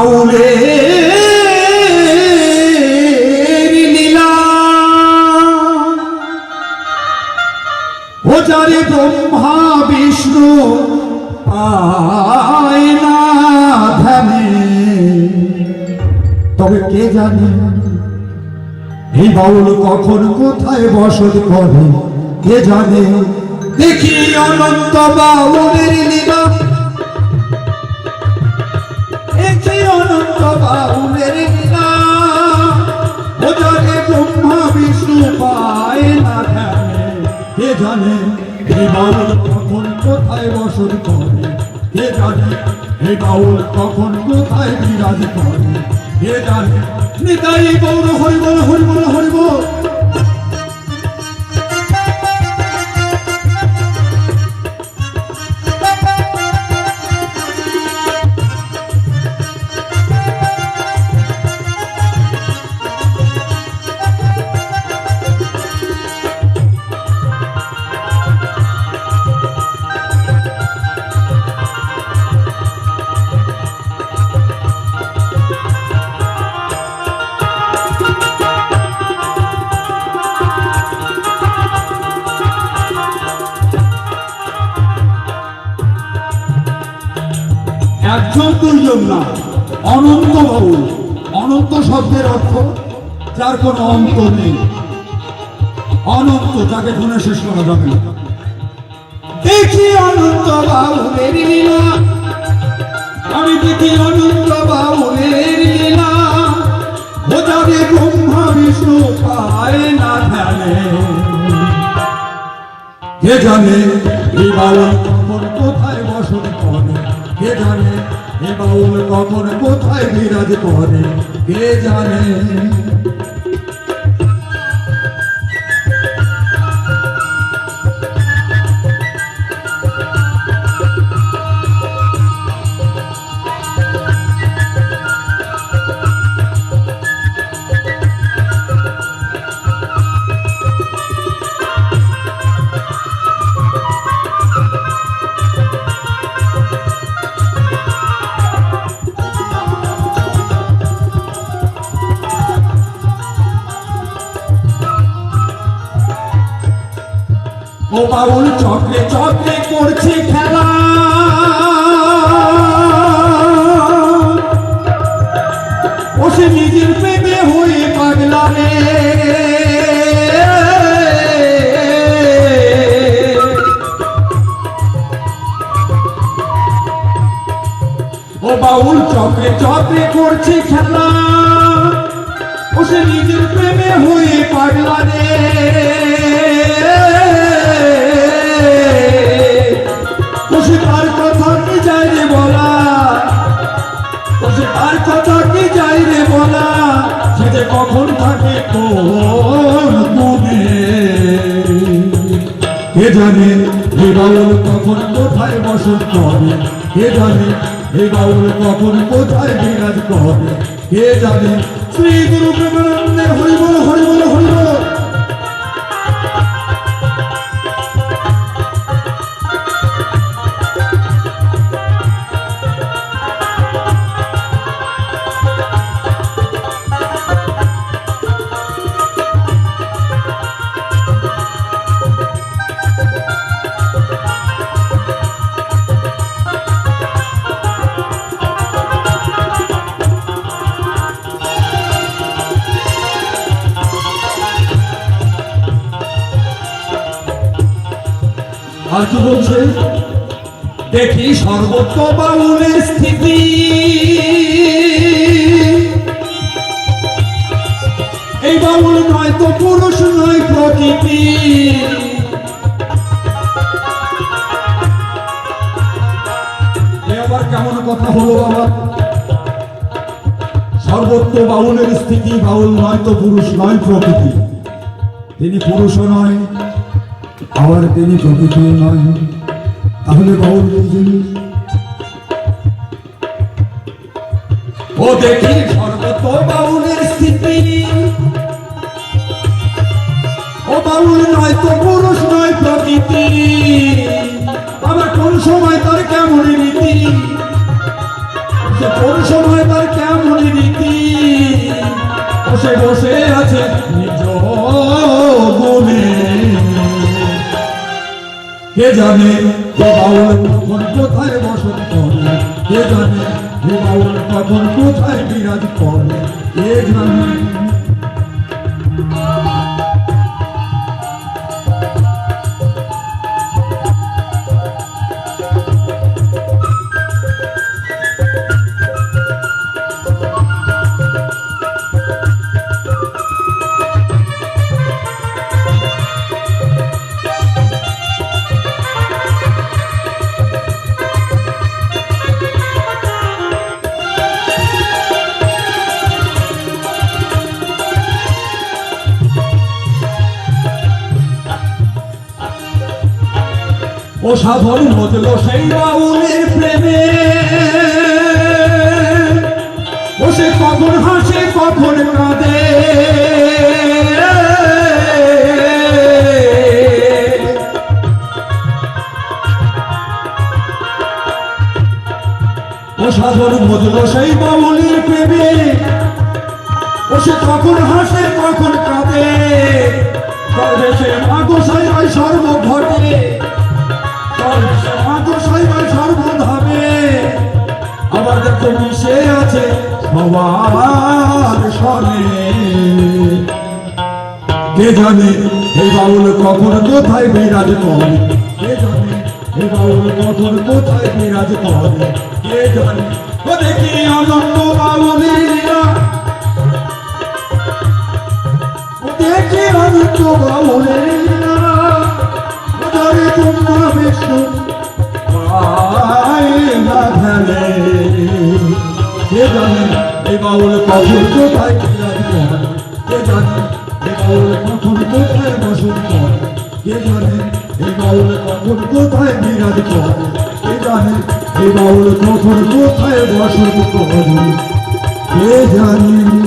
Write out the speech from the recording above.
বাউলের লীলা ও যারে ব্রহ্মা বিষ্ণু পায় না ধ্যানে, তবে কে জানে এই বাউল কখন কোথায় বসত করে, কে জানে। দেখি অনন্ত বাউলের লীলা, দেখি অনন্ত বাউলের লীলা ও যারে ব্রহ্মা বিষ্ণু পায় না ধ্যানে, কে জানে এই বাউল কখন কোথায় বসত করে, কে জানে এই বাউল কখন কোথায় বিরাজ করে, কে জানে। নিতাই গৌর হরি বল হরি বল হরি বল। একজন দুইজন না, অনন্ত বাউল। অনন্ত শব্দের অর্থ যার কোনো অন্ত নেই, অনন্ত, যাকে গুণে শেষ করা যাবে না। দেখি অনন্ত বাউলের লীলা, আমি দেখি অনন্ত বাউলের লীলা ও যারে ব্রহ্মা বিষ্ণু পায় না ধ্যানে, কে জানে এই বাউল কখন কোথায় বসত করে, কে জানে এ বাউল কখন কোথায় বিরাজ করে, কে জানে। ও বাউল চক্রে চক্রে করছে খেলা, ও সে নিজের প্রেমে হয়ে পাগলা রে। ও বাউল চক্রে চক্রে করছে খেলা, ও সে নিজের প্রেমে হয়ে পাগলা রে। তার কথা কি যাই রে বলা, তার কথা কি যাই রে বলা, সে যে কখন থাকে কোন মনে, কে জানে এ বাউল কখন কোথায় বসত করে, কে জানে এ বাউল কখন কোথায় বিরাজ করে, কে জানে। শ্রী গুরু প্রেমানন্দের হরি বল হরি বল হরি বল। আর কি বলছে, দেখি সর্বত্র বাউলের স্থিতি, এই বাউল নয় তো পুরুষ নয় প্রকৃতি। আবার কেমন কথা হলো বাবা, সর্বত্র বাউলের স্থিতি, বাউল নয় তো পুরুষ নয় প্রকৃতি। তিনি পুরুষও নয়, আবার তিনি প্রকৃতিও নয়, তাহলে বাউল কি জিনিস? ও দেখি সর্বত্র বাউলের স্থিতি, ও বাউল নয় তো পুরুষ নয় প্রকৃতি। আবার কোন সময় তার কেমন রীতি, সে কোন সময় তার কেমন রীতি বসে বসে আছে নিজ গুণে। কে জানে হে বাউল কখন কোথায় বসত করে, কে জানে হে বাউল কখন কোথায় বিরাজ করে, কে জানে। ও সাধন মজল সেই বাউলের প্রেমে, ও সে কখন হাসে কখন কাঁদে, ও সাধন মজল সেই বাউলের প্রেমে, ও সে কখন হাসে কখন কাঁদে, তবে সে মাগোসাই হয় সর্বঘটে, সর্বধামে। আবার দেখো মিশে আছে সবার সনে। কে জানে এই বাউল কখন কোথায় বিরাজ করে, কে জানে এই বাউল কখন কোথায় বিরাজ করে, কে জানে। ও দেখি আনন্দ বাউলের লীলা, ও দেখি আনন্দ বাউলের লীলা, ওরে তোমরা বিষ্ণু কে জানে এই বাউল কখন কোথায় বিরাজ করে, কে জানে এই বাউল কখন কোথায় বসত করে, কে জানে এই বাউল কখন কোথায় বিরাজ করে, কে জানে এই বাউল কখন কোথায় বসত করে, কে জানে।